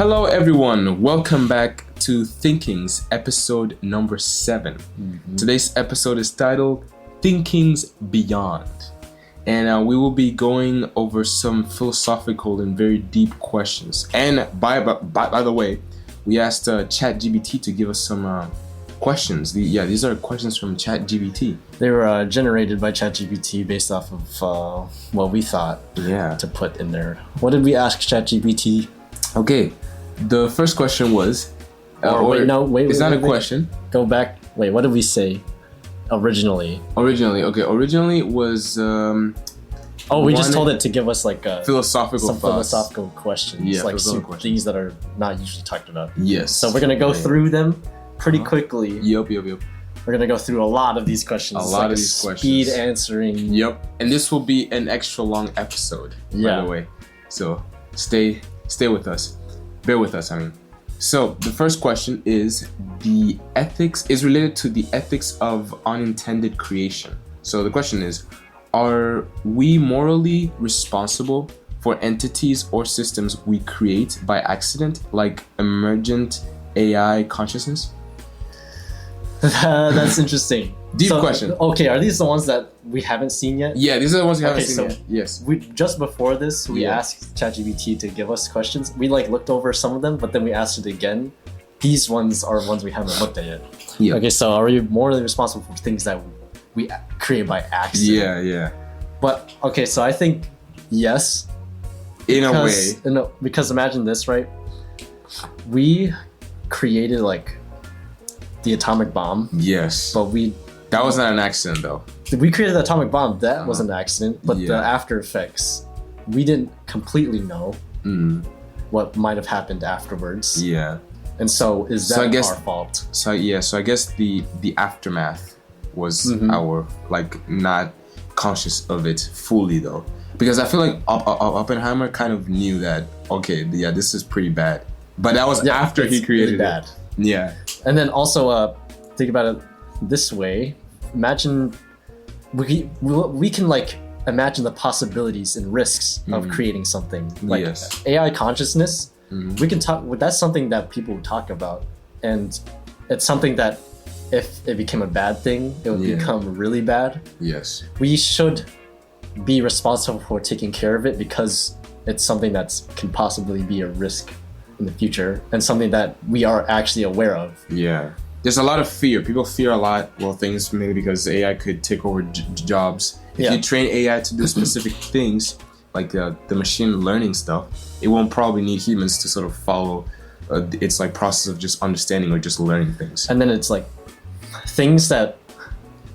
Hello everyone, welcome back to Thinkings episode number 7. Today's episode is titled Thinkkings Beyond. And we will be going over some philosophical and very deep questions. And by the way, we asked ChatGPT to give us some questions. These are questions from ChatGPT. They were generated by ChatGPT based off of what we thought to put in there. What did we ask ChatGPT? Okay, the first question was... it's not a question. Go back. Wait, what did we say originally? Originally was... we just told it to give us like philosophical questions. Yeah, like philosophical questions. Things that are not usually talked about. Yes. So we're going to go through them pretty quickly. Yep. We're going to go through a lot of these questions. Speed answering. Yep. And this will be an extra long episode, by the way. So stay with us. Bear with us, So the first question is related to the ethics of unintended creation. So the question is, are we morally responsible for entities or systems we create by accident, like emergent AI consciousness? That's interesting. Deep question. Okay, are these the ones that we haven't seen yet? Yeah, these are the ones we haven't seen yet. Yes. We just before this, we asked ChatGPT to give us questions. We looked over some of them, but then we asked it again. These ones are ones we haven't looked at yet. Yeah. Okay, so are you morally responsible for things that we create by accident? Yeah. But okay, so I think yes. In a way. Because imagine this, right? We created the atomic bomb. Yes. But that was not an accident, though. We created the atomic bomb. That was an accident. But the after effects, we didn't completely know what might have happened afterwards. Yeah. And so is that our fault? So I guess the aftermath was our not conscious of it fully, though. Because I feel like Oppenheimer kind of knew that, this is pretty bad. But that was after he created really bad. It. Yeah. And then also think about it this way. Imagine we can imagine the possibilities and risks of creating something AI consciousness. We can talk. That's something that people talk about, and it's something that if it became a bad thing, it would become really bad. Yes. We should be responsible for taking care of it because it's something that can possibly be a risk in the future and something that we are actually aware of. Yeah. There's a lot of fear. People fear a lot. Well, things maybe because AI could take over jobs. If you train AI to do specific things, like the machine learning stuff, it won't probably need humans to sort of follow its process of just understanding or just learning things. And then it's things that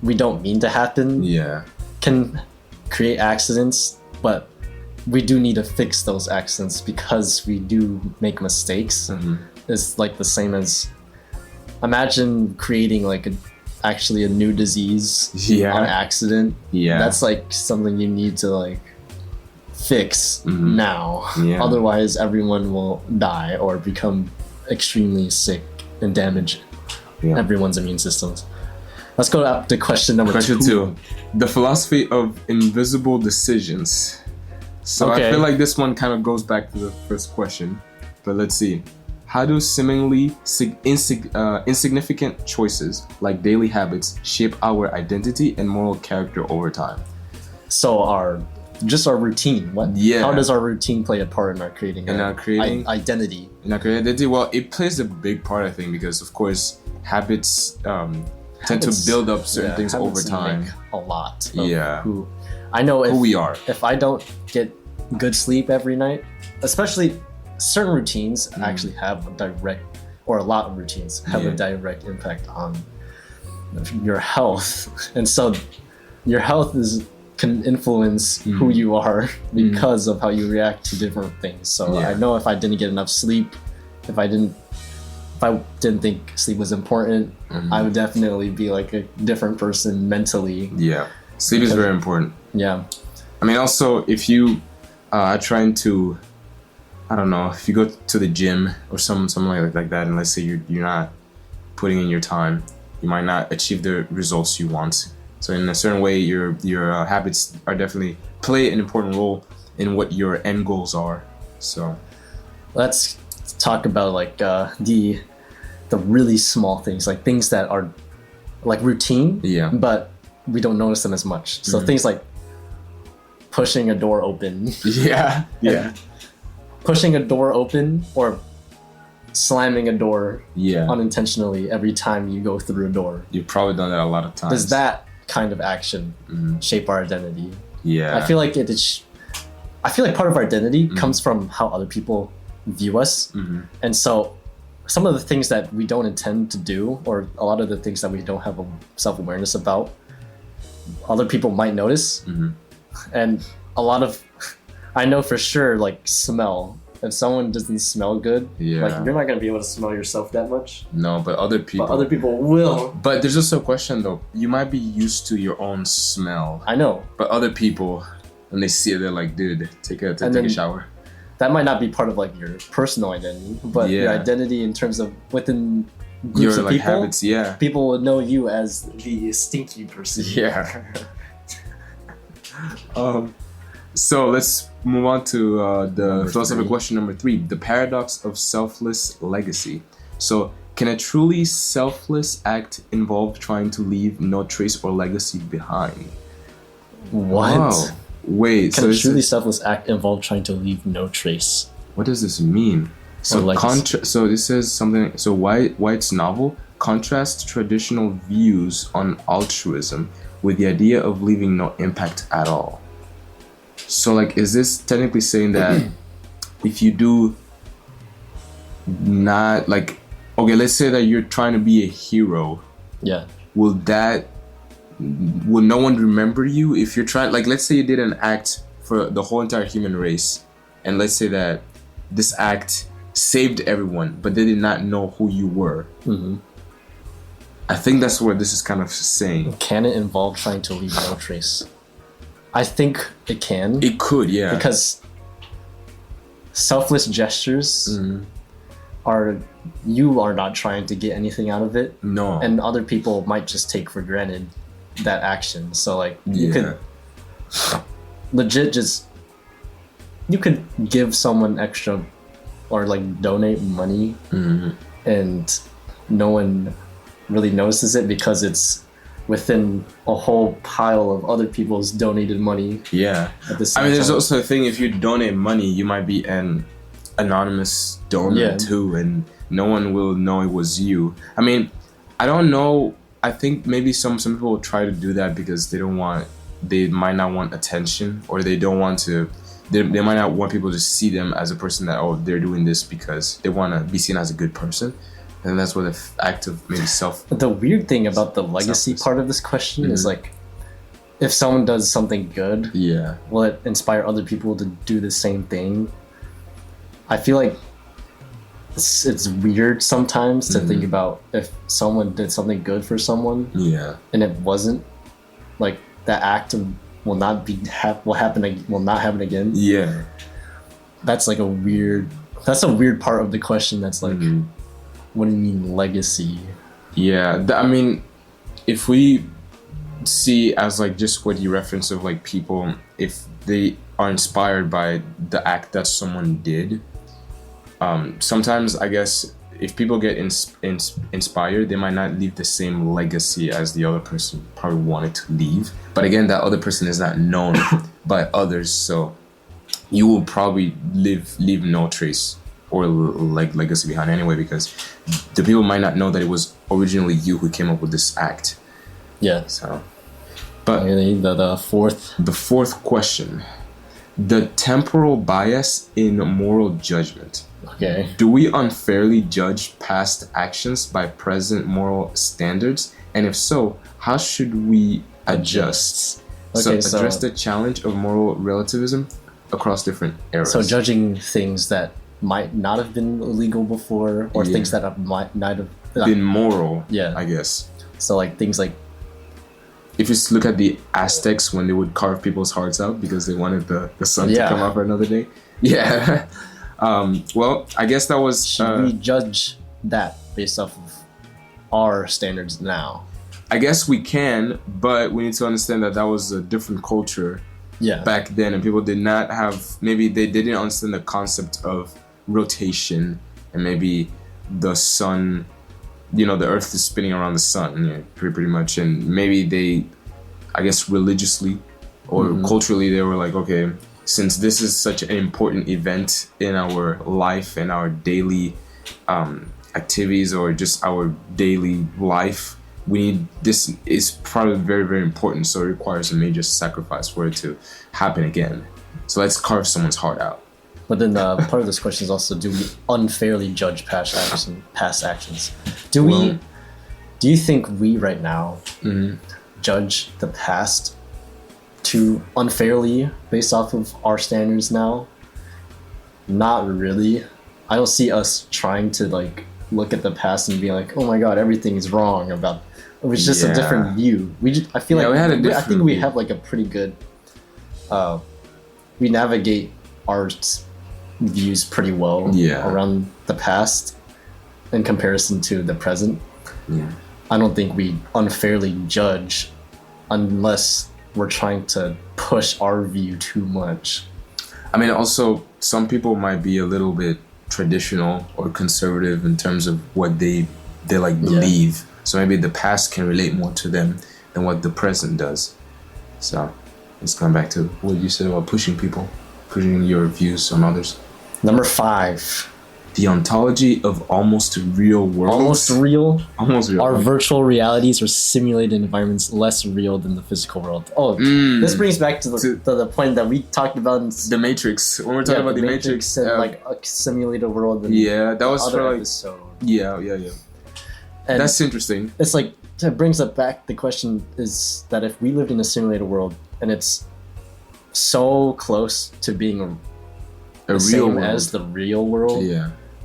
we don't mean to happen can create accidents, but we do need to fix those accidents because we do make mistakes. It's the same as imagine creating actually a new disease on accident. That's something you need to fix now. Otherwise everyone will die or become extremely sick and damage everyone's immune systems. Let's go to question number 2. The philosophy of invisible decisions. So I feel like this one kind of goes back to the first question, but let's see. How do seemingly insignificant choices like daily habits shape our identity and moral character over time? So our routine. How does our routine play a part in our creating identity? In our identity, well, it plays a big part, I think, because of course habits tend to build up certain things over time. Make a lot. Who we are. If I don't get good sleep every night, especially certain routines actually have a lot of routines have a direct impact on your health. And so your health can influence who you are because of how you react to different things. So I know if I didn't get enough sleep, if I didn't think sleep was important, I would definitely be a different person mentally. Yeah, sleep is very important. Yeah. Also, if you are trying to, if you go to the gym or something like that, and let's say you're not putting in your time, you might not achieve the results you want. So in a certain way, your habits are definitely play an important role in what your end goals are. So let's talk about like the really small things, like things that are like routine, but we don't notice them as much. So things like pushing a door open. Pushing a door open or slamming a door unintentionally every time you go through a door. You've probably done that a lot of times. Does that kind of action shape our identity? Yeah. I feel like I feel like part of our identity comes from how other people view us. And so some of the things that we don't intend to do, or a lot of the things that we don't have a self-awareness about, other people might notice. And a lot of, I know for sure, like smell. If someone doesn't smell good, like you're not gonna be able to smell yourself that much. No, but other people will. But there's also a question though. You might be used to your own smell. I know. But other people, when they see it, they're like, dude, take a shower. That might not be part of like your personal identity, but your identity in terms of within groups your, of people, habits, people would know you as the stinky person. So let's move on to the philosophical question number 3, the paradox of selfless legacy. So can a truly selfless act involve trying to leave no trace or legacy behind? What? Wow. Wait, can a truly selfless act involve trying to leave no trace? What does this mean? So so this says something. So White's novel contrasts traditional views on altruism with the idea of leaving no impact at all. So like, is this technically saying that if you do not like, okay, let's say that you're trying to be a hero. Will no one remember you if you're trying, like, let's say you did an act for the whole entire human race, and let's say that this act saved everyone, but they did not know who you were. I think that's what this is kind of saying. Can it involve trying to leave no trace? I think it can. It could, yeah. Because selfless gestures you are not trying to get anything out of it. No. And other people might just take for granted that action. So like you could legit you could give someone extra or like donate money and no one really notices it because it's within a whole pile of other people's donated money. At the same time. There's also a thing, if you donate money, you might be an anonymous donor too, and no one will know it was you. I mean, I don't know. I think maybe some people will try to do that because they might not want attention, or they don't want to. They might not want people to see them as a person that, oh, they're doing this because they want to be seen as a good person. And that's what the act of maybe The weird thing about the legacy part of this question is like, if someone does something good, will it inspire other people to do the same thing? I feel like it's weird sometimes to think about if someone did something good for someone, and it wasn't, like that act will not happen again. That's like a weird part of the question. That's like. What do you mean legacy? I mean, if we see as like just what you reference of like people, if they are inspired by the act that someone did, sometimes I guess if people get inspired, they might not leave the same legacy as the other person probably wanted to leave. But again, that other person is not known by others, so you will probably leave no trace or like legacy behind anyway, because the people might not know that it was originally you who came up with this act. So, but the fourth question, the temporal bias in moral judgment. Do we unfairly judge past actions by present moral standards, and if so, how should we adjust? So address the challenge of moral relativism across different eras. So judging things that might not have been illegal before, or things that might not have been moral, I guess. So like things like, if you look at the Aztecs when they would carve people's hearts out because they wanted the sun to come out for another day. Well, I guess that was... Should we judge that based off of our standards now? I guess we can, but we need to understand that was a different culture back then, and people did not have... Maybe they didn't understand the concept of rotation, and maybe the sun, the earth is spinning around the sun, pretty much. And maybe they, I guess religiously or culturally, they were like, okay, since this is such an important event in our life and our daily activities or just our daily life, this is probably very, very important, so it requires a major sacrifice for it to happen again. So let's carve someone's heart out. But then part of this question is also, do we unfairly judge past actions? Do you think we right now judge the past too unfairly based off of our standards now? Not really. I don't see us trying to like look at the past and be like, oh my god, everything is wrong about. It was just a different view. I feel like I think we have like a pretty good. We navigate our views pretty well around the past in comparison to the present. Yeah. I don't think we unfairly judge unless we're trying to push our view too much. I mean, also, some people might be a little bit traditional or conservative in terms of what they like believe. So maybe the past can relate more to them than what the present does. So let's come back to what you said about pushing your views on others. Number 5. The ontology of almost real world. Almost real? Almost real. Are virtual realities or simulated environments less real than the physical world? Oh, this brings back to the point that we talked about in The Matrix. When we're talking about the Matrix. And like a simulated world. And that was for like... episode. Yeah. And that's interesting. It's like, it brings up back, the question is that if we lived in a simulated world and it's so close to being the same as the real world,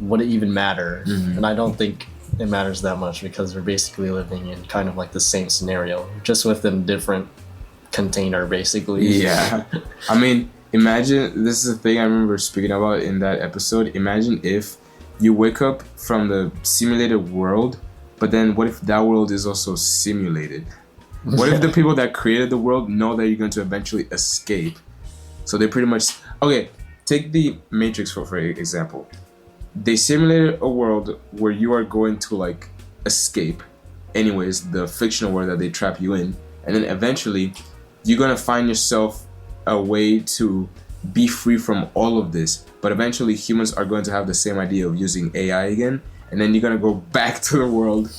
would it even matter? And I don't think it matters that much, because we're basically living in kind of like the same scenario, just within a different container, basically. Yeah. I mean, imagine, this is the thing I remember speaking about in that episode. Imagine if you wake up from the simulated world, but then what if that world is also simulated? What if the people that created the world know that you're going to eventually escape? So they pretty much... Okay, take the Matrix for example. They simulated a world where you are going to like escape, anyways, the fictional world that they trap you in, and then eventually you're gonna find yourself a way to be free from all of this. But eventually humans are going to have the same idea of using AI again, and then you're gonna go back to the world.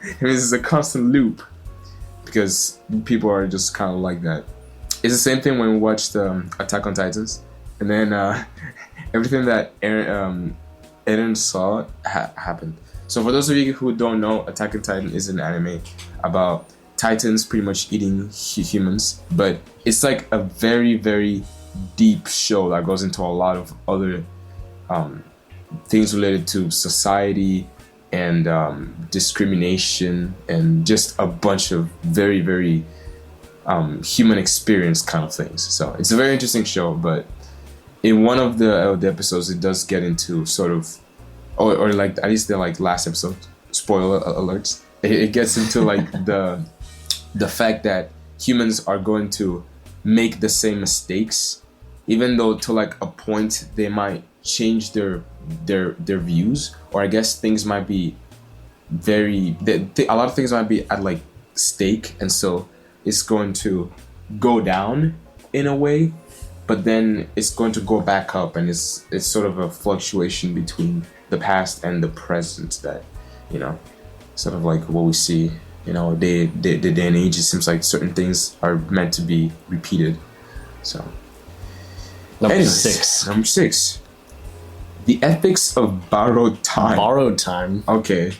And this is a constant loop, because people are just kind of like that. It's the same thing when we watched Attack on Titans, and then everything that Eren saw happened. So for those of you who don't know, Attack on Titan is an anime about titans pretty much eating humans, but it's like a very, very deep show that goes into a lot of other things related to society and discrimination and just a bunch of very, very human experience kind of things. So it's a very interesting show, but in one of the episodes, it does get into sort of, or like at least the like last episode, spoiler alerts, it gets into like the fact that humans are going to make the same mistakes, even though to like a point they might change their views, or I guess things might be a lot of things might be at like stake, and so it's going to go down in a way, but then it's going to go back up, and it's sort of a fluctuation between the past and the present that, sort of like what we see, day and age. It seems like certain things are meant to be repeated. So Number 6. The ethics of borrowed time. Borrowed time. Okay.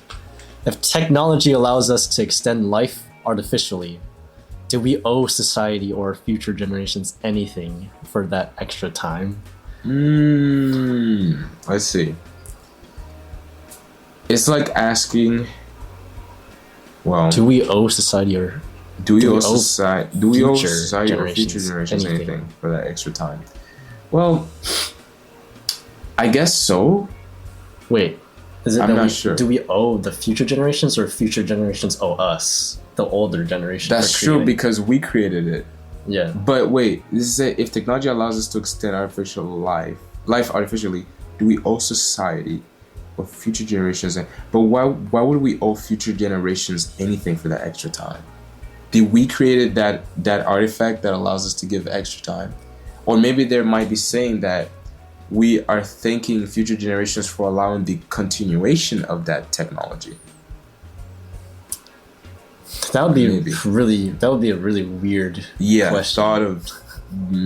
If technology allows us to extend life artificially, do we owe society or future generations anything for that extra time? Let's see. It's like asking, well, do we owe society or future generations anything for that extra time? Well, I guess so. Wait, is it I'm not sure. Do we owe the future generations, or future generations owe us, the older generation? That's true, because we created it. Yeah. But wait, this is it. If technology allows us to extend artificial life artificially, do we owe society or future generations? But why would we owe future generations anything for that extra time? Did we create that artifact that allows us to give extra time? Or maybe there might be saying that we are thanking future generations for allowing the continuation of that technology. That would be a really weird question. Thought of,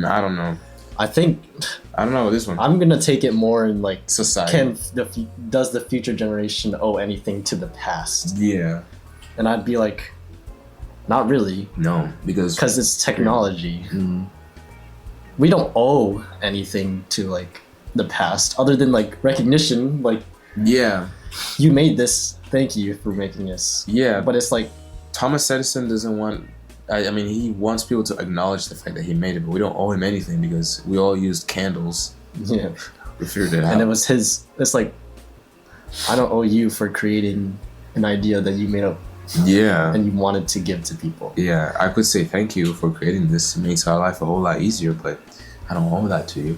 I don't know. I don't know this one. I'm gonna take it more in like society. Does the future generation owe anything to the past? Yeah. And I'd be like, not really. No, because it's technology. Mm-hmm. We don't owe anything to like the past other than like recognition. Like, you made this. Thank you for making this. Yeah, but it's like Thomas Edison doesn't want. I mean, he wants people to acknowledge the fact that he made it, but we don't owe him anything because we all used candles. Yeah, we figured it out. And it was his. It's like, I don't owe you for creating an idea that you made up. Yeah. And you wanted to give to people. Yeah, I could say thank you for creating this. It makes our life a whole lot easier, but I don't owe that to you.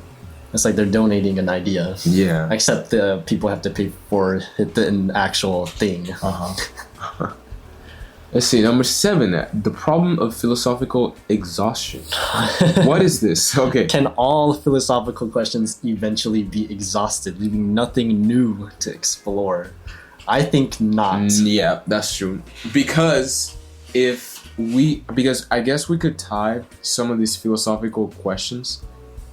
It's like they're donating an idea. Yeah. Except the people have to pay for the actual thing. Let's see, number 7, the problem of philosophical exhaustion. What is this? Okay. Can all philosophical questions eventually be exhausted, leaving nothing new to explore? I think not. Yeah, that's true. Because I guess we could tie some of these philosophical questions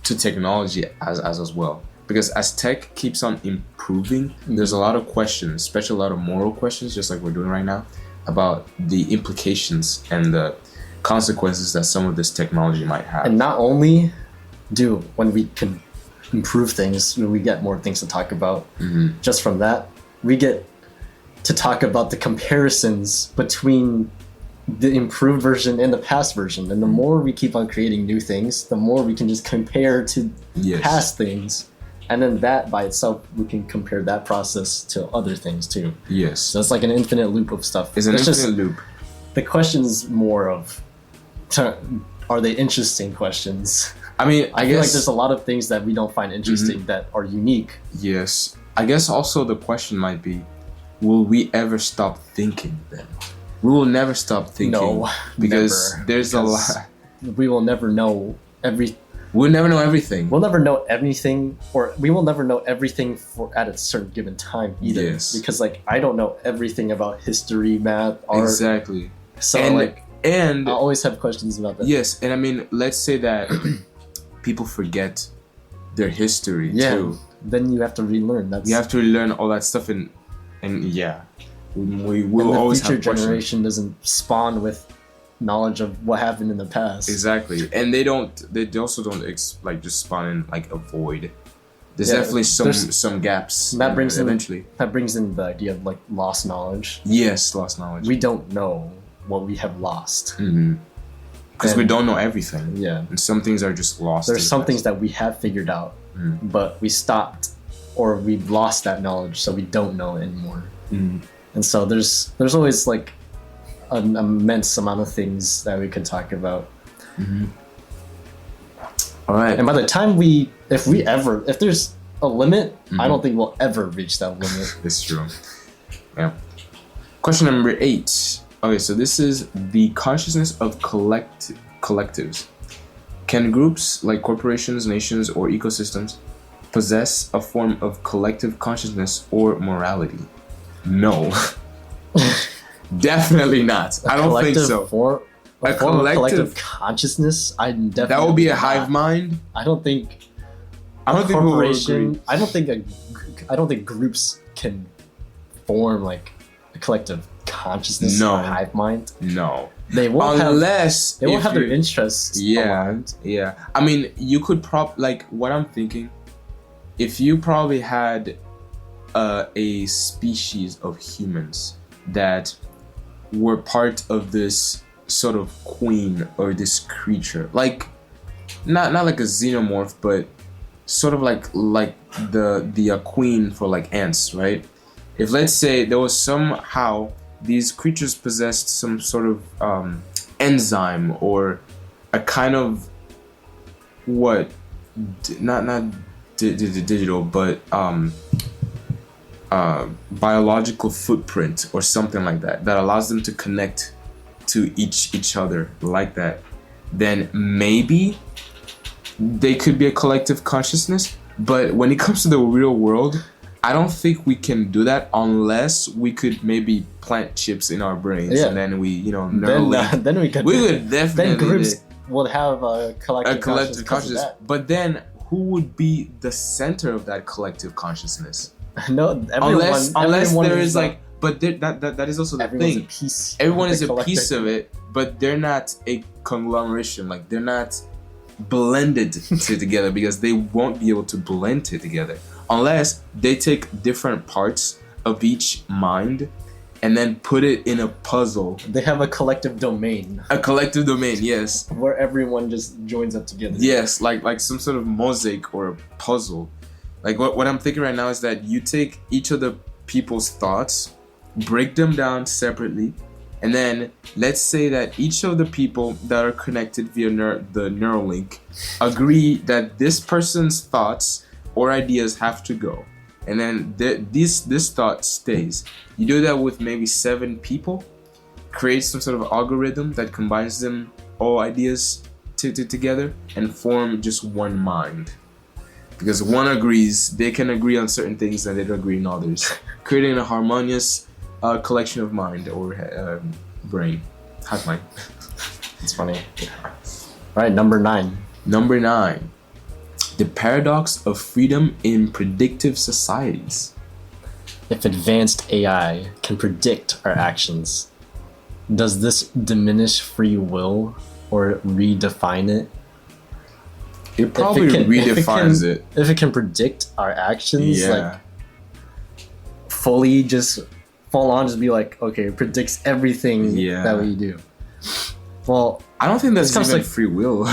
to technology as well. Because as tech keeps on improving, there's a lot of questions, especially a lot of moral questions, just like we're doing right now, about the implications and the consequences that some of this technology might have. And not only when we can improve things, we get more things to talk about. Mm-hmm. Just from that, we get to talk about the comparisons between the improved version and the past version. And the more we keep on creating new things, the more we can just compare to past things. And then that by itself, we can compare that process to other things too. Yes. So it's like an infinite loop of stuff. It's an infinite loop. The question's more of, are they interesting questions? I mean, I feel like there's a lot of things that we don't find interesting that are unique. Yes. I guess also the question might be, will we ever stop thinking then? We will never stop thinking. No, because never, there's a lot. We will never know We'll never know everything. We'll never know everything, or we will never know everything at a certain given time either. Yes. Because like I don't know everything about history, math, art. Exactly. So and I always have questions about that. Yes, and I mean, let's say that people forget their history too. Then you have to relearn. You have to relearn all that stuff, and we will always have questions. The future generation doesn't spawn with knowledge of what happened in the past. Exactly, and they also don't just spawn in like a void. There's definitely some gaps. That brings in the idea of like lost knowledge. Yes, lost knowledge. We don't know what we have lost. Because we don't know everything. Yeah. And some things are just lost. There's some things that we have figured out, but we stopped or we've lost that knowledge, so we don't know anymore. And so there's always like an immense amount of things that we could talk about. All right. And by the time if there's a limit, I don't think we'll ever reach that limit. It's true. Yeah. Question number 8. Okay, so this is the consciousness of collectives. Can groups like corporations, nations, or ecosystems possess a form of collective consciousness or morality? No. Definitely not. I don't think so. A form of collective consciousness? I definitely that would be a hive mind. I don't think corporation. I don't think groups can form like a collective consciousness or hive mind. No. They won't have their interests. Aligned. Yeah. I mean, you could what I'm thinking, if you probably had a species of humans that were part of this sort of queen or this creature, like not like a xenomorph, but sort of like the queen for like ants, right? If let's say there was somehow these creatures possessed some sort of enzyme or a kind of not digital, but biological footprint or something like that allows them to connect to each other like that, then maybe they could be a collective consciousness. But when it comes to the real world, I don't think we can do that unless we could maybe plant chips in our brains, and then we, then we could definitely. Then groups would have a collective consciousness. But then, who would be the center of that collective consciousness? No, unless there is like, but that is also the thing. Everyone is a piece of it, but they're not a conglomeration. Like they're not blended together because they won't be able to blend together unless they take different parts of each mind and then put it in a puzzle. They have a collective domain. A collective domain, yes. Where everyone just joins up together. Yes, like some sort of mosaic or a puzzle. Like what I'm thinking right now is that you take each of the people's thoughts, break them down separately, and then let's say that each of the people that are connected via the neural link agree that this person's thoughts or ideas have to go. And then this thought stays. You do that with maybe 7 people, create some sort of algorithm that combines them, all ideas together, and form just one mind. Because one agrees, they can agree on certain things and they don't agree on others, creating a harmonious collection of mind or brain. Hot mind. It's funny. All right, number 9. Number 9. The paradox of freedom in predictive societies. If advanced AI can predict our actions, does this diminish free will or redefine it? It probably redefines it. If it can predict our actions, like fully just full on, just be like, okay, it predicts everything that we do. Well, I don't think that's even like free will.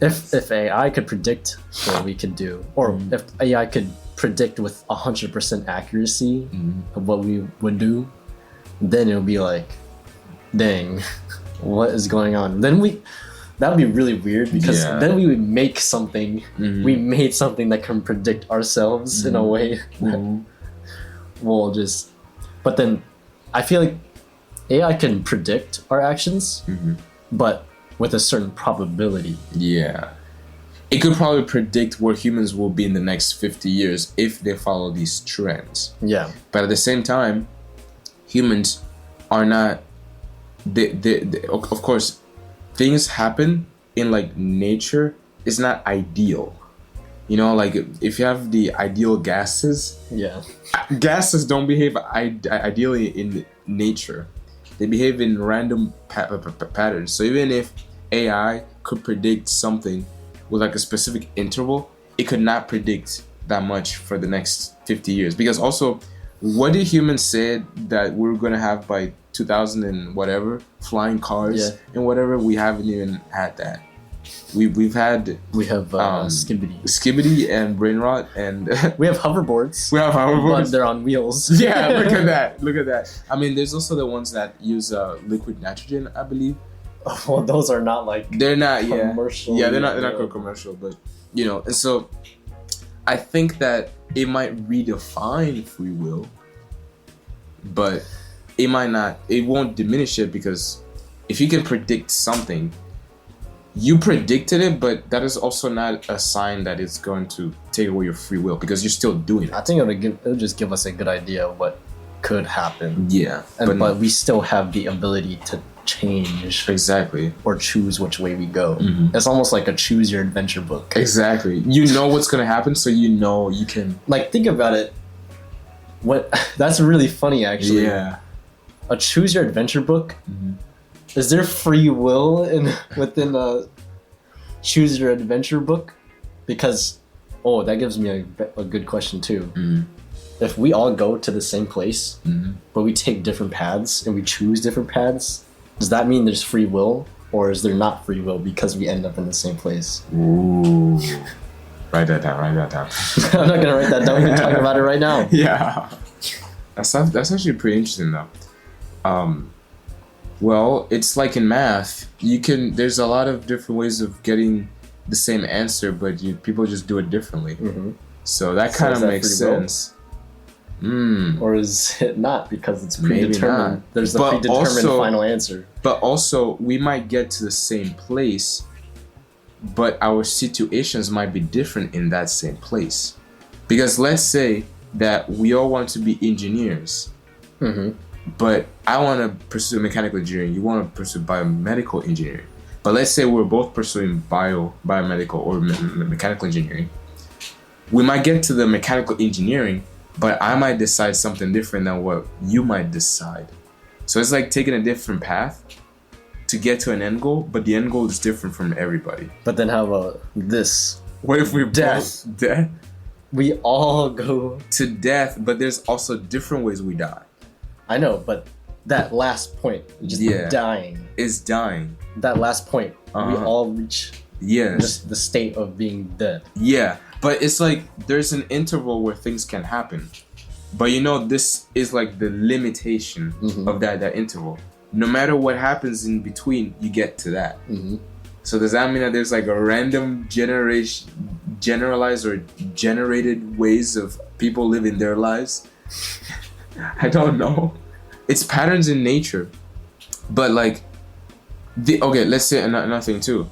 If AI could predict what we could do, or if AI could predict with 100% accuracy of what we would do, then it would be like, dang, what is going on? Then that would be really weird because then we would make something. We made something that can predict ourselves in a way that we'll just. But then, I feel like AI can predict our actions, but with a certain probability. Yeah. It could probably predict where humans will be in the next 50 years if they follow these trends. Yeah. But at the same time, humans are not... of course, things happen in like nature. It's not ideal. You know, like if you have the ideal gases... Yeah. Gases don't behave ideally in nature. They behave in random patterns. So even if AI could predict something with like a specific interval, it could not predict that much for the next 50 years. Because also, what did humans say that we're going to have by 2000 and whatever? Flying cars and whatever? We haven't even had that. We have Skibbity and brain rot, and we have hoverboards. But they're on wheels. Yeah, look at that. I mean, there's also the ones that use liquid nitrogen, I believe. Well, those are not like they're not commercial. Yeah, they're not commercial, but you know. And so I think that it might redefine free will, but it might not. It won't diminish it, because if you can predict something, you predicted it, but that is also not a sign that it's going to take away your free will, because you're still doing it. I think it'll just give us a good idea of what could happen. Yeah, but we still have the ability to change or choose which way we go. It's almost like a choose your adventure book. Exactly. You know what's gonna happen, so you know you can, like, think about it. That's really funny, actually. Yeah. A choose your adventure book. Is there free will within a choose your adventure book? Because that gives me a good question too. If we all go to the same place, but we take different paths and we choose different paths, does that mean there's free will, or is there not free will because we end up in the same place? Ooh. Write that down. I'm not gonna write that down. We can talk about it right now. Yeah. That's actually pretty interesting though. Well, it's like in math. There's a lot of different ways of getting the same answer, but people just do it differently. Mm-hmm. So that kind of makes sense. Or is it not, because it's predetermined? There's the predetermined final answer. But also, we might get to the same place, but our situations might be different in that same place. Because let's say that we all want to be engineers, but I want to pursue mechanical engineering, you want to pursue biomedical engineering. But let's say we're both pursuing biomedical or mechanical engineering. We might get to the mechanical engineering, but I might decide something different than what you might decide. So it's like taking a different path to get to an end goal, but the end goal is different from everybody. But then how about this? What if we death? Death? We all go to death, but there's also different ways we die. I know, but that last point, just dying. Is dying. That last point, we all reach just the state of being dead. Yeah. But it's like there's an interval where things can happen. But this is like the limitation of that interval. No matter what happens in between, you get to that. So does that mean that there's like a random generalized or generated ways of people living their lives? I don't know. It's patterns in nature. But like, let's say another thing too.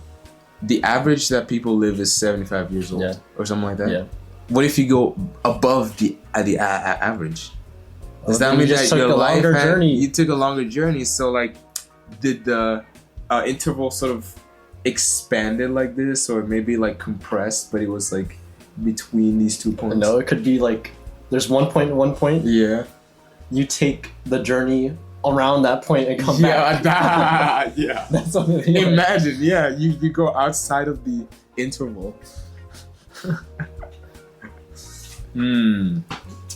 The average that people live is 75 years old or something like that. Yeah. What if you go above the average? Does that mean that your life you took a longer journey? So like, did the interval sort of expanded like this, or maybe like compressed, but it was like between these 2 points? No, it could be like there's 1 point and 1 point. Yeah. You take the journey around that point and come back. Yeah. That's what it is. Imagine, you go outside of the interval.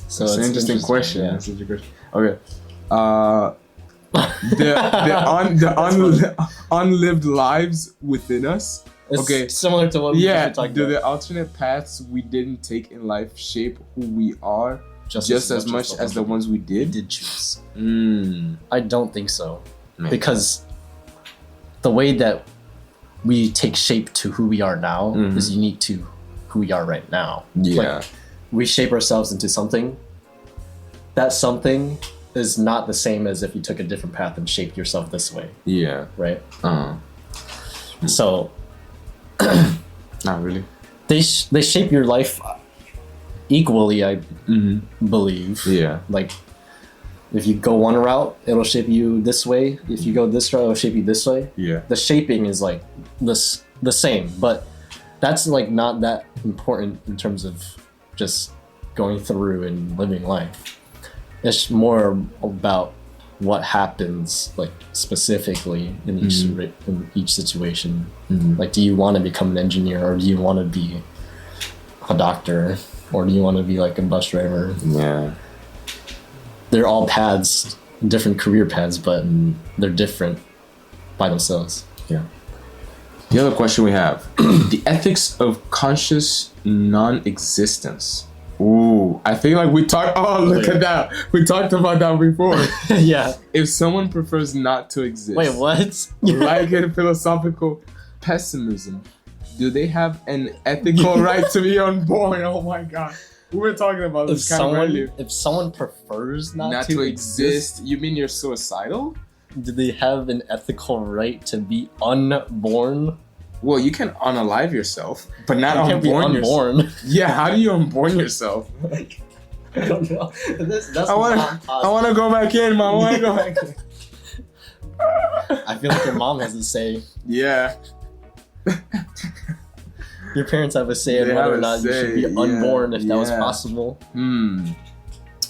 So it's an interesting question. Yeah. Okay. The unlived lives within us. It's similar to what we talked about. Do the alternate paths we didn't take in life shape who we are just as much as the ones we did choose? I don't think so. Because the way that we take shape to who we are now is unique to who we are right now. Yeah. Like, we shape ourselves into something. That something is not the same as if you took a different path and shaped yourself this way. Yeah. Right? So... Not really. They shape your life equally, I believe. Yeah. Like, if you go one route, it'll shape you this way. If you go this route, it'll shape you this way. Yeah. The shaping is like the same, but that's like not that important in terms of just going through and living life. It's more about what happens, like specifically in each situation. Like, do you want to become an engineer, or do you want to be a doctor, or do you want to be like a bus driver? Yeah. They're all paths, different career paths, but they're different by themselves. Yeah. The other question we have: the ethics of conscious non-existence. Ooh, I think like we talked. Oh, look at that! We talked about that before. Yeah. If someone prefers not to exist. Wait, what? Like in philosophical pessimism, do they have an ethical right to be unborn? Oh my god, we were talking about this kind of earlier. If someone prefers not to exist, you mean you're suicidal? Do they have an ethical right to be unborn? Well, you can unalive yourself, but not unborn yourself. Yeah, how do you unborn yourself? Like, I don't know. I want to go back in, Mom. I want to go back in. I feel like your mom has a say. Yeah. Your parents have a say in whether or not you should be unborn if that was possible.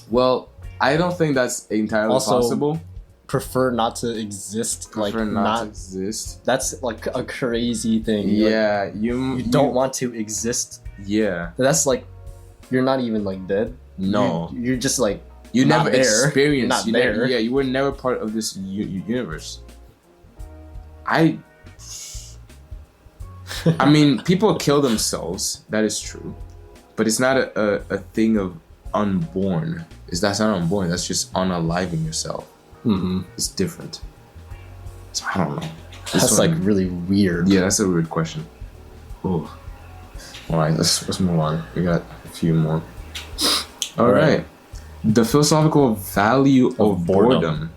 Well, I don't think that's entirely possible. Prefer not to exist. Prefer like not to exist. That's like a crazy thing. Yeah, like, you don't want to exist. Yeah, that's like you're not even like dead. No, you're just like you never experienced. Not there. Yeah, you were never part of this universe. I mean, people kill themselves. That is true, but it's not a thing of unborn. That's not unborn. That's just unaliving yourself. It's different. So I don't know. That's like really weird. Yeah, that's a weird question. Oh. All right, let's move on. We got a few more. All right. The philosophical value of boredom.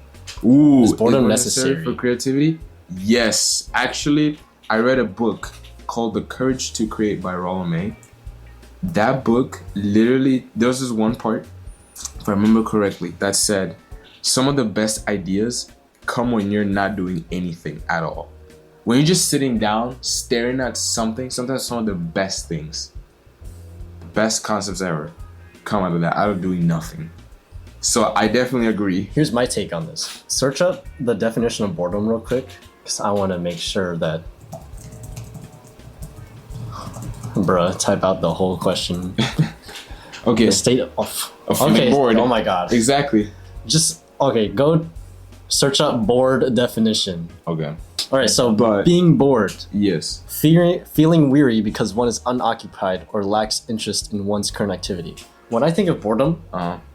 Ooh, is boredom necessary for creativity? Yes. Actually, I read a book called The Courage to Create by Rollo May. That book, literally, there was this one part, if I remember correctly, that said, some of the best ideas come when you're not doing anything at all. When you're just sitting down, staring at something, sometimes some of the best things, the best concepts ever come out of that, out of doing nothing. So I definitely agree. Here's my take on this. Search up the definition of boredom real quick, because I want to make sure that... Bruh, type out the whole question. Okay. The state of feeling bored. Oh my god. Exactly. Go search up bored definition. Okay. Alright, so being bored. Yes. Feeling weary because one is unoccupied or lacks interest in one's current activity. When I think of boredom,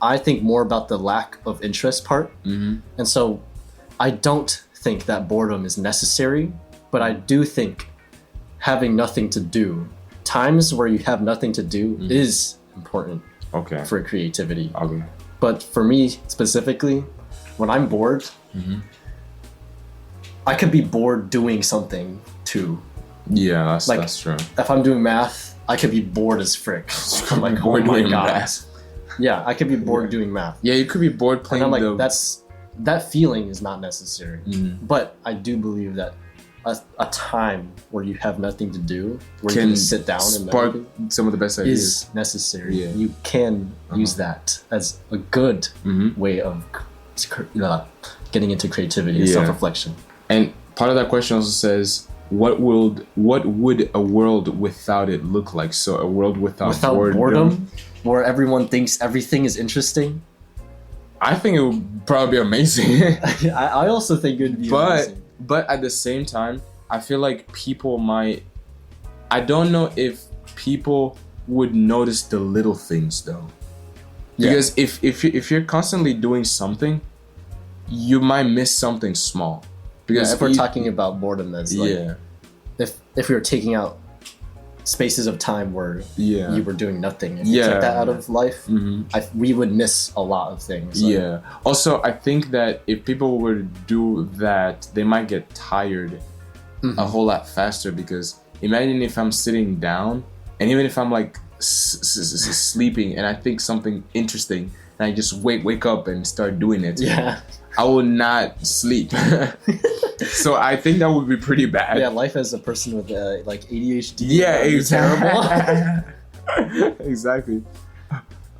I think more about the lack of interest part. Mm-hmm. And so I don't think that boredom is necessary, but I do think having nothing to do, times where you have nothing to do is important for creativity. Okay. But for me specifically, when I'm bored, I could be bored doing something too. Yeah, that's true. If I'm doing math, I could be bored as frick. I'm like, oh my god. Math. Yeah, I could be bored doing math. Yeah, you could be bored playing. And I'm like, that feeling is not necessary. But I do believe that a time where you have nothing to do, where you can sit down and spark some of the best ideas, is necessary. Yeah. You can use that as a good way of getting into creativity and self-reflection. And part of that question also says, what would a world without it look like? So a world without boredom, where everyone thinks everything is interesting. I think it would probably be amazing. I also think it would be amazing. But at the same time, I feel like people might... I don't know if people would notice the little things though. Because if you're constantly doing something, you might miss something small. Because if we're talking about boredom, that's like... If we were taking out spaces of time where you were doing nothing, if you take that out of life, we would miss a lot of things. Like, also, I think that if people were to do that, they might get tired a whole lot faster. Because imagine if I'm sitting down, and even if I'm like sleeping, and I think something interesting, and I just wake up and start doing it. I will not sleep. So I think that would be pretty bad. Yeah, life as a person with like ADHD. Yeah, exactly. Terrible. Exactly.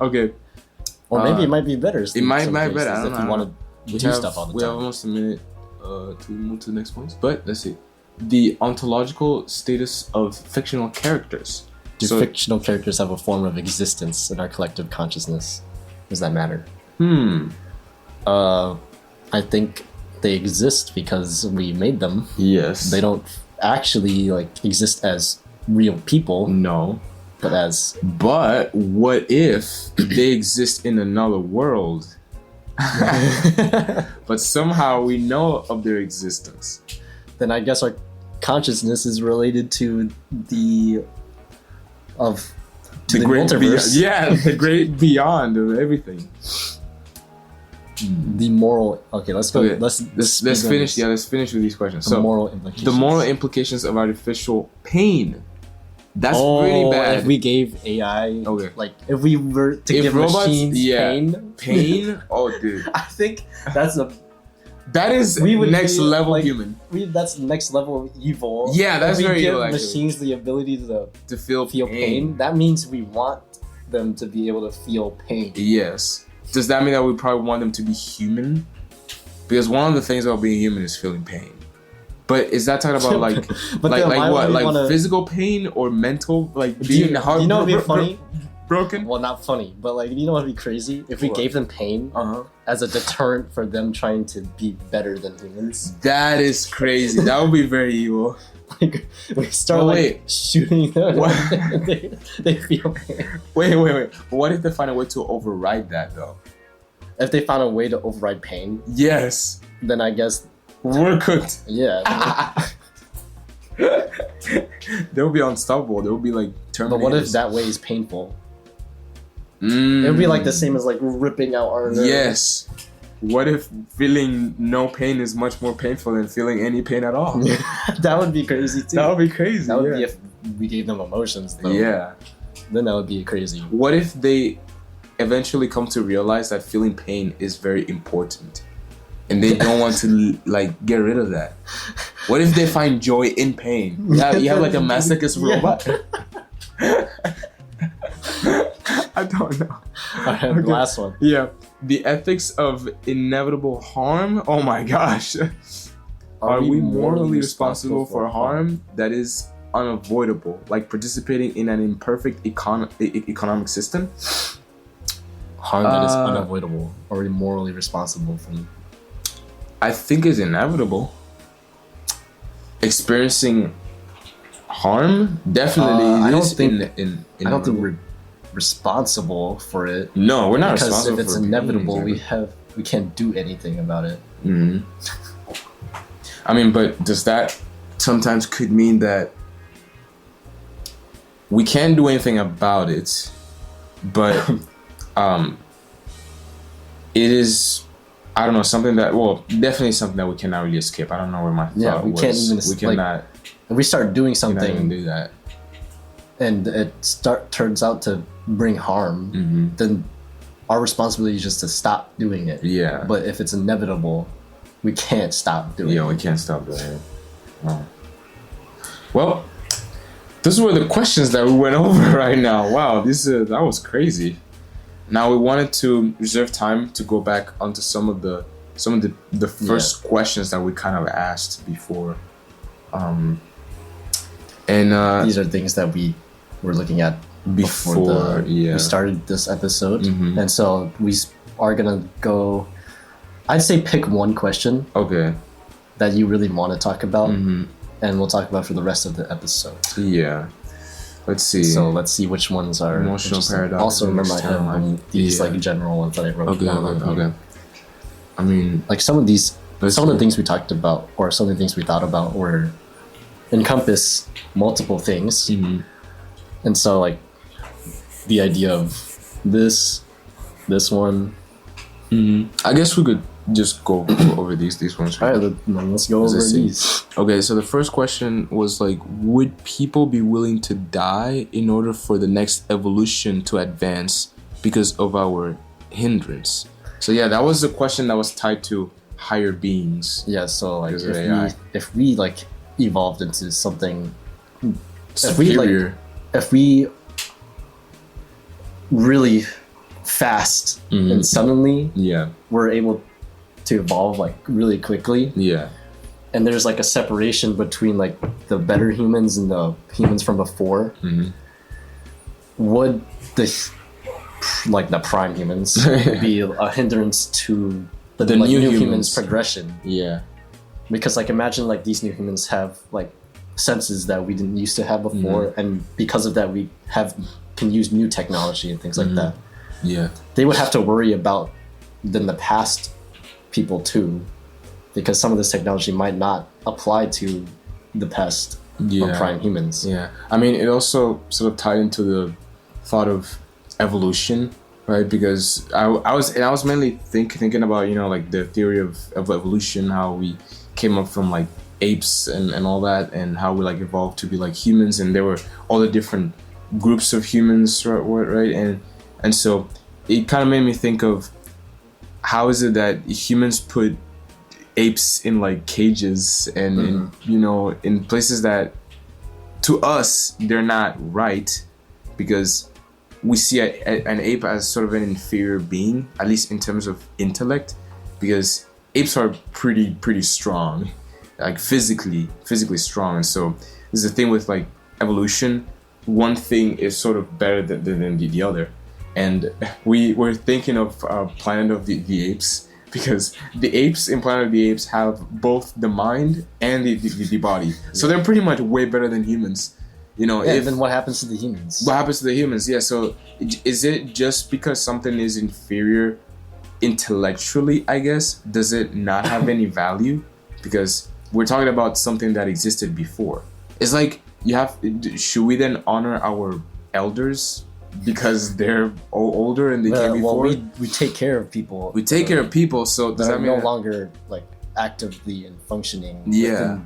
Okay. Or maybe it might be better. It might be better. I don't know. If you want to do stuff all the time. We have almost a minute to move to the next point. But let's see. The ontological status of fictional characters. Do fictional characters have a form of existence in our collective consciousness? Does that matter? I think they exist because we made them. Yes. They don't actually like exist as real people. No. But what if they exist in another world? But somehow we know of their existence. Then I guess our consciousness is related to the great multiverse. The great beyond of everything. The moral. Okay, let's go. Okay, let's finish. Yeah, let's finish with these questions. The moral implications. The moral implications of artificial pain. That's pretty bad. If we gave AI, like if we were to give robots, machines pain. Oh, dude. I think that is next level like, human. That's next level evil. Yeah, that's very evil. If we give machines the ability to feel pain, that means we want them to be able to feel pain. Yes. Does that mean that we probably want them to be human? Because one of the things about being human is feeling pain. But is that talking about like physical pain or mental, like being heart? You know what'd be funny? Broken? Well, not funny, but like you know what'd be crazy? If we gave them pain as a deterrent for them trying to be better than humans. That is crazy. That would be very evil. Like we start shooting them. They feel pain. Wait. What if they find a way to override that though? If they found a way to override pain, yes, then I guess we're cooked. Yeah. They'll be unstoppable. They'll be like Terminators. But what if that way is painful? It would be like the same as like ripping out our nerves. Yes. What if feeling no pain is much more painful than feeling any pain at all? That would be crazy too. That would be crazy. That would be if we gave them emotions though. Yeah. Then that would be crazy. What if they eventually come to realize that feeling pain is very important and they don't want to like get rid of that? What if they find joy in pain? You have like a masochist robot? I don't know. Alright, okay. Last one. Yeah. The ethics of inevitable harm. Oh my gosh. Are we morally responsible for harm that is unavoidable, like participating in an imperfect economic system? Harm that is unavoidable. Are we morally responsible for? I think it's inevitable. Experiencing harm definitely. I don't think we're responsible for it. No, we're not because responsible. If it's inevitable, we can't do anything about it. Mm-hmm. I mean, but does that sometimes could mean that we can't do anything about it, but it is, I don't know, something that, well, definitely something that we cannot really escape. I don't know where my thought was. Can't even. We cannot. If we start doing something, even do that, and it turns out to bring harm, then our responsibility is just to stop doing it. Yeah. But if it's inevitable, we can't stop doing it. Yeah, we can't stop doing it. Oh. Well, those were the questions that we went over right now. Wow, that was crazy. Now we wanted to reserve time to go back onto some of the first questions that we kind of asked before. These are things that we were looking at before we started this episode, and so we are gonna go. I'd say pick one question, that you really want to talk about, and we'll talk about for the rest of the episode. Yeah, let's see. So let's see which ones are emotional paradox. Also, remember I have these like general ones that I wrote. Okay. I mean, like some of the things we talked about, or some of the things we thought about, were encompass multiple things, and so like the idea of this one. I guess we could just go over these ones. Right? All right, let's go over these. Okay, so the first question was like, would people be willing to die in order for the next evolution to advance because of our hindrance? So yeah, that was the question that was tied to higher beings. Yeah, so like if we like evolved into something superior, if we really fast and suddenly we're able to evolve like really quickly, and there's like a separation between like the better humans and the humans from before, would the prime humans be a hindrance to the like, new humans progression? Because like imagine like these new humans have like senses that we didn't used to have before, and because of that we can use new technology and things like that. They would have to worry about then the past people too, because some of this technology might not apply to the past or prime humans. I mean, it also sort of tied into the thought of evolution, right? Because I was mainly thinking about, you know, like the theory of evolution, how we came up from like apes and all that, and how we like evolved to be like humans, and there were all the different groups of humans, right? And so it kind of made me think of how is it that humans put apes in like cages and in, you know, in places that to us they're not right, because we see an ape as sort of an inferior being, at least in terms of intellect, because apes are pretty strong, like physically strong. And so there's the thing with like evolution, one thing is sort of better than the other. And we were thinking of Planet of the Apes, because the apes in Planet of the Apes have both the mind and the body. So they're pretty much way better than humans. You know, then what happens to the humans? What happens to the humans? Yeah, so is it just because something is inferior intellectually, I guess, does it not have any value? Because we're talking about something that existed before. It's like should we then honor our elders because they're older and they came before? Well, we take care of people. We take care of people, so does that mean no longer like actively and functioning? Yeah.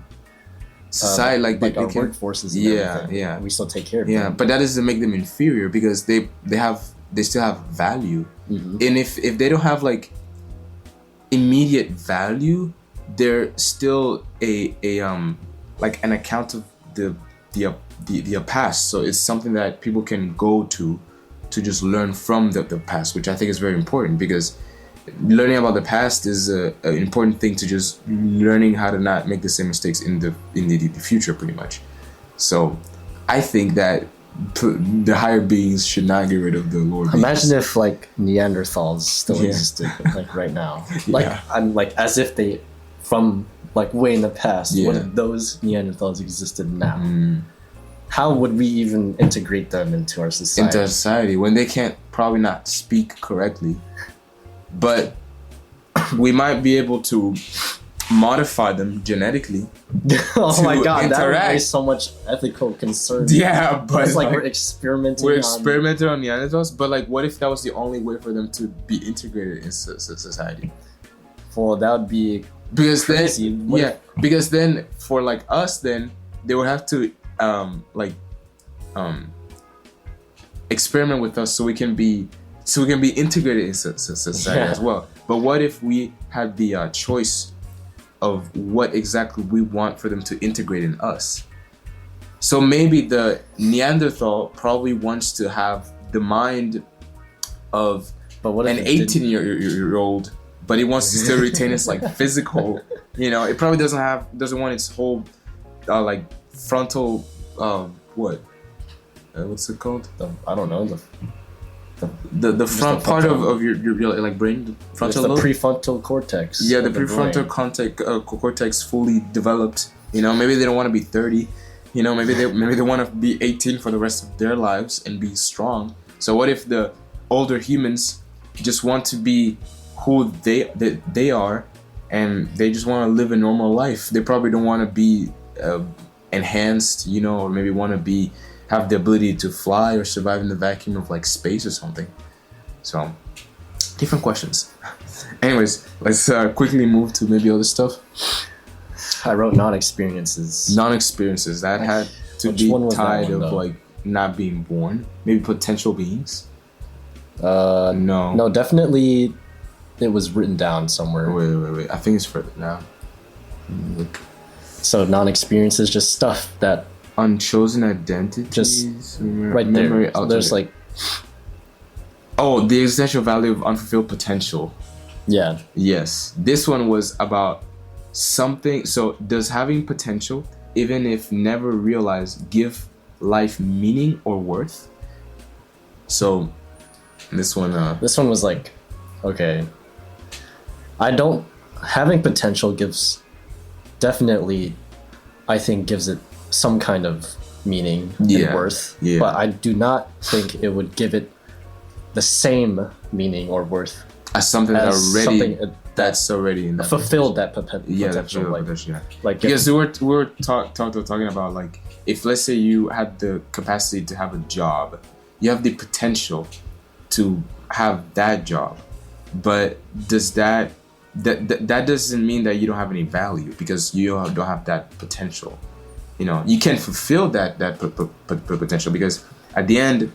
Society, like our workforces. Yeah. We still take care of them. Yeah, but that doesn't make them inferior because they still have value. Mm-hmm. And if they don't have like immediate value, they're still a like an account of the past. So it's something that people can go to just learn from the past, which I think is very important, because learning about the past is an important thing to just learning how to not make the same mistakes in the future, pretty much. So I think that the higher beings should not get rid of the lower beings. Imagine if like Neanderthals still existed like right now, like I'm like as if they from like way in the past. What if those Neanderthals existed now? How would we even integrate them into our society? Into society when they can't probably not speak correctly, but we might be able to modify them genetically. Oh my god, that would raise so much ethical concerns. Yeah, but it's like we're experimenting on Neanderthals, but like what if that was the only way for them to be integrated in society? Well, that would be crazy. Because then for like us, then they would have to experiment with us so we can be integrated in society as well. But what if we had the choice of what exactly we want for them to integrate in us? So maybe the Neanderthal probably wants to have the mind of an 18-year-old, but he wants to still retain its like physical. It probably doesn't want its whole like frontal what's it called? I don't know. The front part of your like brain, the frontal lobe? The prefrontal cortex. Yeah, the prefrontal cortex fully developed. Maybe they don't want to be 30. Maybe they want to be 18 for the rest of their lives and be strong. So what if the older humans just want to be who they are, and they just want to live a normal life? They probably don't want to be enhanced, or maybe want to have the ability to fly or survive in the vacuum of like space or something. So different questions. Anyways, let's quickly move to maybe other stuff. I wrote non-experiences. Non-experiences that had to be tied of like not being born. Maybe potential beings. No, definitely it was written down somewhere. Wait, I think it's further down. Look. So non-experiences, just stuff that unchosen identities, just right there. So there's like the existential value of unfulfilled potential. Yeah. Yes, this one was about something. So does having potential, even if never realized, give life meaning or worth? So this one was like, okay, having potential gives definitely, I think, gives it some kind of meaning and worth, but I do not think it would give it the same meaning or worth as something that's already in that fulfilled that potential. Like because we were talking about like, if let's say you had the capacity to have a job, you have the potential to have that job, but does that doesn't mean that you don't have any value because you don't have that potential. You can fulfill that potential, because at the end,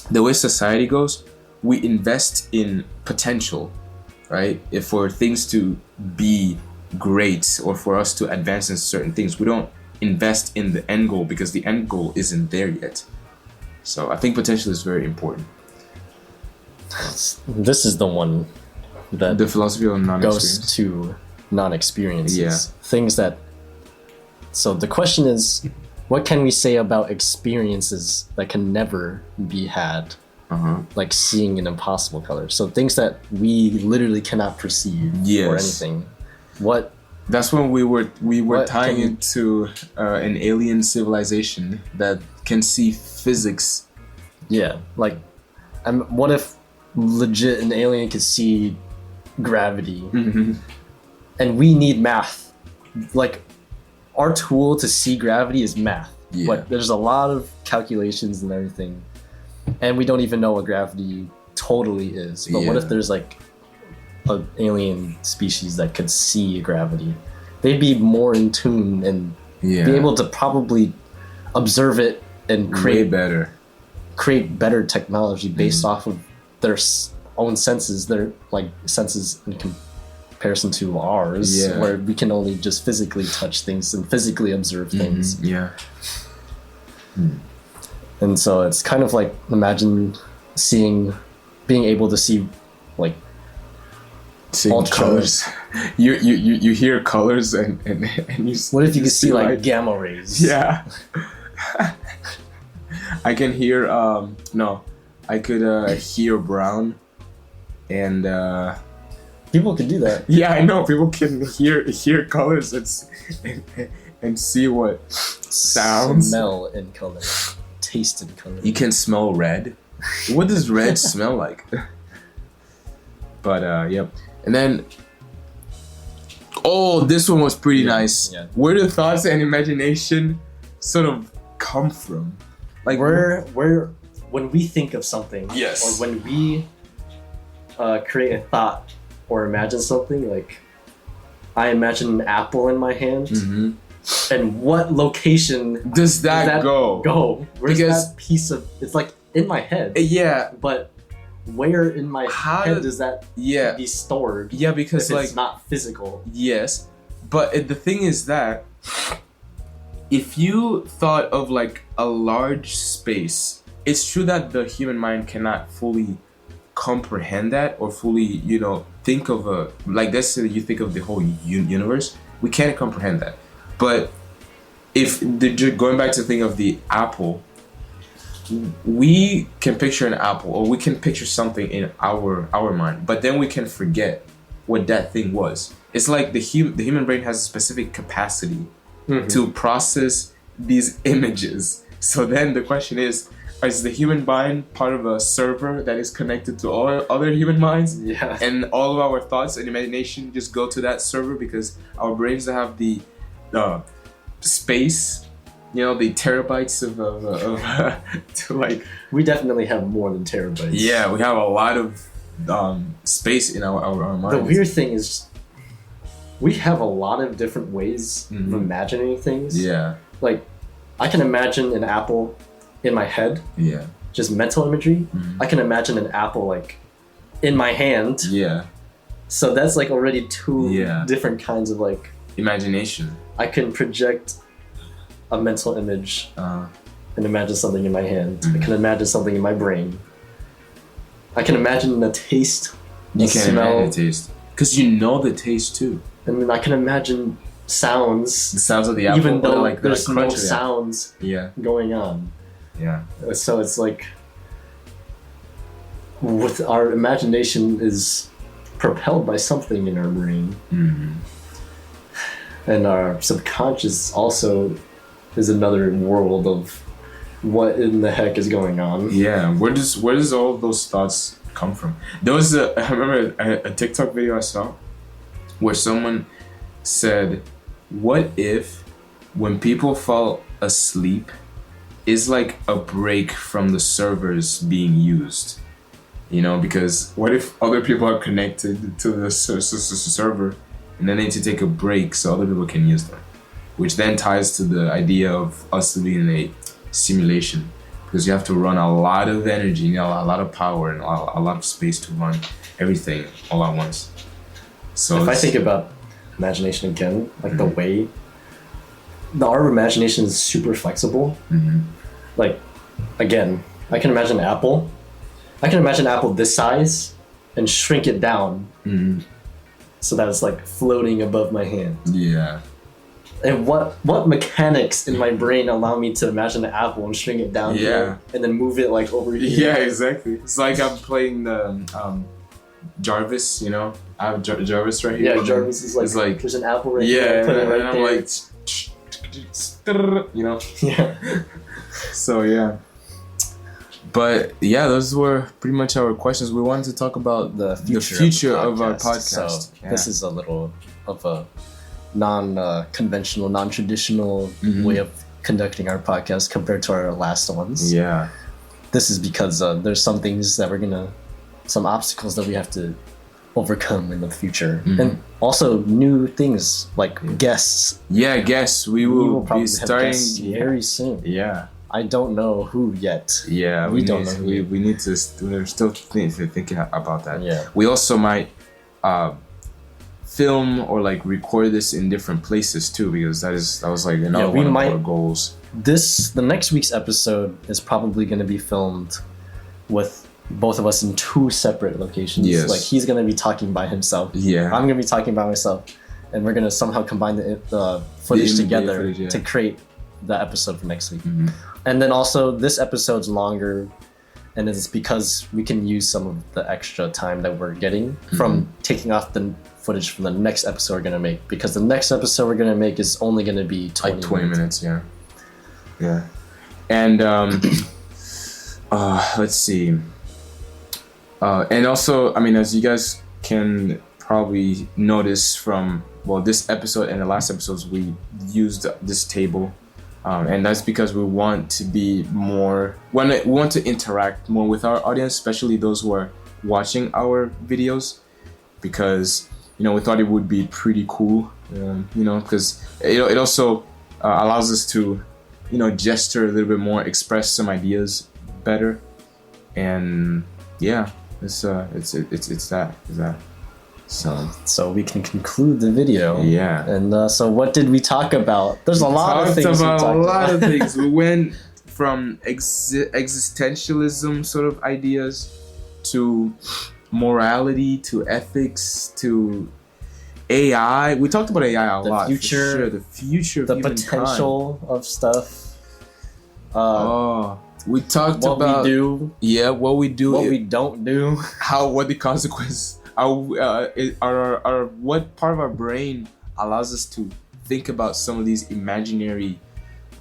the way society goes, we invest in potential, right? If for things to be great or for us to advance in certain things, we don't invest in the end goal because the end goal isn't there yet. So I think potential is very important. This is the one that the philosophy of non-experience goes to non-experiences. Yeah. Things that. So the question is, what can we say about experiences that can never be had? Like seeing an impossible color. So things that we literally cannot perceive or anything. That's when we were tying into an alien civilization that can see physics. Yeah, like, what if legit an alien could see gravity, and we need math? Like, our tool to see gravity is math. Yeah. But there's a lot of calculations and everything, and we don't even know what gravity totally is. But what if there's like an alien species that could see gravity? They'd be more in tune and be able to probably observe it and create better technology based off of their own senses. Their like senses in comparison to ours, where we can only just physically touch things and physically observe things. And so it's kind of like, imagine being able to see like seeing colors. You hear colors and you. What if you could see like gamma rays? Yeah. I can hear I could hear brown, and people can do that. Yeah, I know people can hear colors and see what sounds, smell in color, taste in color. You can smell red. What does red smell like? But yep. And then, this one was pretty nice. Yeah. Where do thoughts and imagination sort of come from? Like when we think of something, or when we create a thought or imagine something, like I imagine an apple in my hand, and what location does that go? Where's that piece of? It's like in my head. Yeah, but where in my head does that be stored? Yeah, because if like it's not physical. Yes, but the thing is that if you thought of like a large space, it's true that the human mind cannot fully comprehend that or fully, think of let's say you think of the whole universe. We can't comprehend that. But going back to the thing of the apple, we can picture an apple, or we can picture something in our mind, but then we can forget what that thing was. It's like the human brain has a specific capacity to process these images. So then the question is the human mind part of a server that is connected to all other human minds? Yeah. And all of our thoughts and imagination just go to that server because our brains don't have the space, the terabytes of to like. We definitely have more than terabytes. Yeah, we have a lot of space in our minds. The weird thing is, we have a lot of different ways of imagining things. Yeah. Like, I can imagine an apple in my head. Yeah. Just mental imagery. I can imagine an apple like in my hand. Yeah. So that's like already two different kinds of like imagination. I can project a mental image and imagine something in my hand. I can imagine something in my brain. I can imagine the taste. You can imagine the taste because you know the taste too. And then I can imagine sounds. The sounds of the apple, even though like there's no sounds going on. Yeah. So it's like, with our imagination is propelled by something in our brain, and our subconscious also is another world of what in the heck is going on. Yeah. Where does all of those thoughts come from? There was I remember a TikTok video I saw where someone said, what if when people fall asleep is like a break from the servers being used? Because what if other people are connected to the server and then they need to take a break so other people can use them? Which then ties to the idea of us being a simulation, because you have to run a lot of energy, a lot of power, and a lot of space to run everything all at once. So if I think about imagination again, like the way our imagination is super flexible. Like, again, I can imagine an apple. I can imagine an apple this size and shrink it down so that it's like floating above my hand. Yeah. And what mechanics in my brain allow me to imagine an apple and shrink it down here and then move it like over here? Yeah, exactly. It's like I'm playing the Jarvis, I have Jarvis right here. Yeah, Jarvis is like there's an apple right here. Yeah, put it right and I'm there. like, Yeah. So yeah. But yeah, those were pretty much our questions. We wanted to talk about the future of our podcast. So this is a little of a non-conventional, non-traditional way of conducting our podcast compared to our last ones. Yeah. This is because there's some things that some obstacles that we have to overcome in the future, and also new things like guests. Yeah, guests. We will be starting very soon. Yeah. I don't know who yet. Yeah, we don't know who yet. We need to. We're still thinking about that. Yeah. We also might film or like record this in different places too, because that was like another one of our goals. The next week's episode is probably going to be filmed with both of us in 2 separate locations. Yes. Like he's going to be talking by himself. Yeah. I'm going to be talking by myself, and we're going to somehow combine the footage together to create the episode for next week. And then also this episode's longer, and it's because we can use some of the extra time that we're getting from taking off the footage from the next episode we're going to make, because the next episode we're going to make is only going to be 20 minutes. Yeah. And let's see. And also, I mean, as you guys can probably notice from this episode and the last episodes, we used this table, and that's because we want to be more. We want to interact more with our audience, especially those who are watching our videos, because we thought it would be pretty cool, because it also allows us to gesture a little bit more, express some ideas better, and yeah. It's that. So we can conclude the video. Yeah. And so what did we talk about? There's a lot of things. We talked about a lot of things. We went from existentialism sort of ideas to morality to ethics to AI. We talked about AI a lot. The future of the potential of stuff. We talked about what we do. Yeah, what we do. What we don't do. What the consequences are. What part of our brain allows us to think about some of these imaginary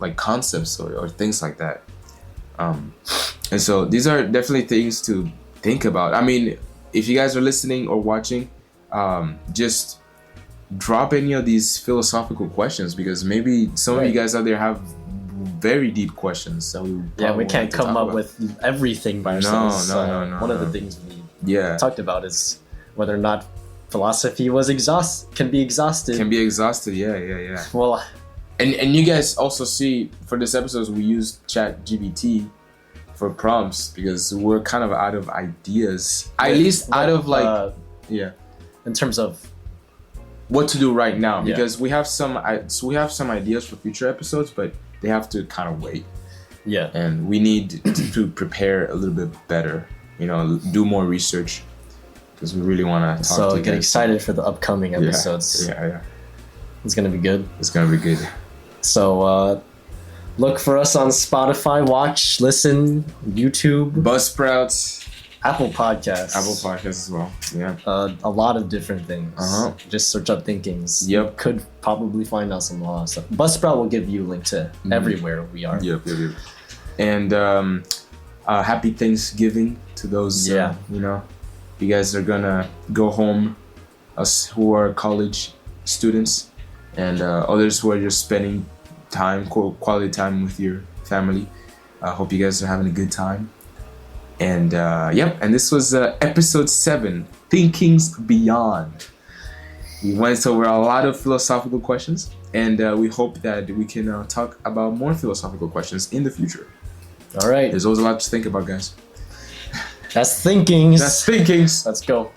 like concepts or things like that. And so these are definitely things to think about. I mean, if you guys are listening or watching, just drop any of these philosophical questions, because maybe some of you guys out there have very deep questions. So we can't come up with everything by ourselves. No. One of the things we talked about is whether or not philosophy can be exhausted. Yeah. Well, and you guys also see for this episode we used ChatGPT for prompts because we're kind of out of ideas. At least out of in terms of what to do right now, because we have some ideas for future episodes, but they have to kind of wait. Yeah. And we need to prepare a little bit better, do more research, because we really want to talk to you guys. So get excited for the upcoming episodes. Yeah. It's going to be good. It's going to be good. So look for us on Spotify, watch, listen, YouTube, Buzzsprout, Apple Podcasts as well. Yeah. A lot of different things. Just search up Thinkkings. Yep. Could probably find out some a lot of stuff. Buzzsprout will give you a link to everywhere we are. Yep. And happy Thanksgiving to those. You guys are gonna go home. Us who are college students, and others who are just spending quality time with your family. I hope you guys are having a good time. And and this was episode 7, Thinkkings Beyond. We went over a lot of philosophical questions, and we hope that we can talk about more philosophical questions in the future. All right. There's always a lot to think about, guys. That's Thinkkings. Let's go.